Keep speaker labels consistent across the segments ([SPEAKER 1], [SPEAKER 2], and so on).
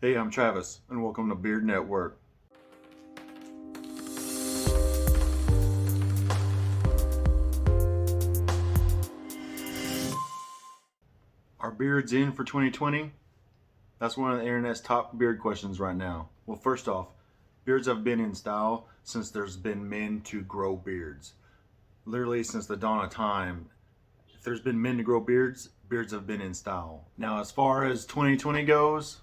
[SPEAKER 1] Hey, I'm Travis, and welcome to Beard Network. Are beards in for 2020? That's one of the internet's top beard questions right now. Well, first off, beards have been in style since there's been men to grow beards. Literally since the dawn of time, if there's been men to grow beards, beards have been in style. Now, as far as 2020 goes,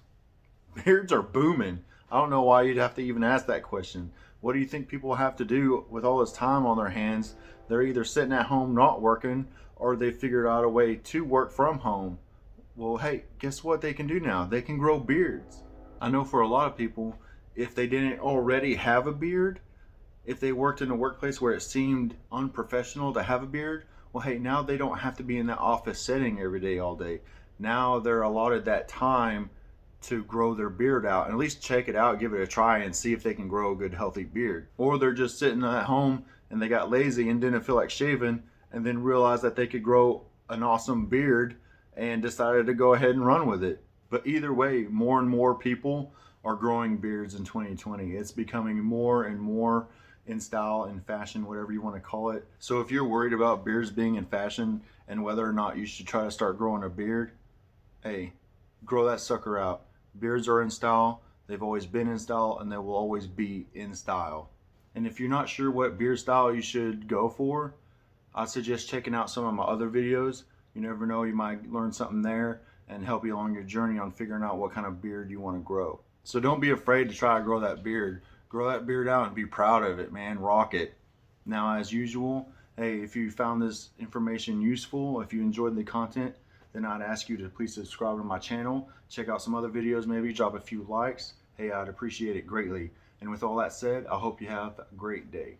[SPEAKER 1] beards are booming. I don't know why you'd have to even ask that question. What do you think people have to do with all this time on their hands? They're either sitting at home not working, or they figured out a way to work from home. Well, hey, guess what they can do now? They can grow beards. I know for a lot of people, if they didn't already have a beard, if they worked in a workplace where it seemed unprofessional to have a beard, well, hey, now they don't have to be in that office setting every day, all day. Now they're allotted that time to grow their beard out and at least check it out, give it a try, and see if they can grow a good, healthy beard. Or they're just sitting at home and they got lazy and didn't feel like shaving, and then realized that they could grow an awesome beard and decided to go ahead and run with it. But either way, more and more people are growing beards in 2020. It's becoming more and more in style and fashion, whatever you want to call it. So if you're worried about beards being in fashion and whether or not you should try to start growing a beard, hey, grow that sucker out. Beards are in style. They've always been in style, and they will always be in style. And if you're not sure what beard style you should go for, I suggest checking out some of my other videos. You never know, you might learn something there and help you along your journey on figuring out what kind of beard you want to grow. So don't be afraid to try to grow that beard. Grow that beard out and be proud of it, man. Rock it. Now, as usual, hey, if you found this information useful, if you enjoyed the content, then I'd ask you to please subscribe to my channel. Check out some other videos, maybe drop a few likes. Hey, I'd appreciate it greatly. And with all that said, I hope you have a great day.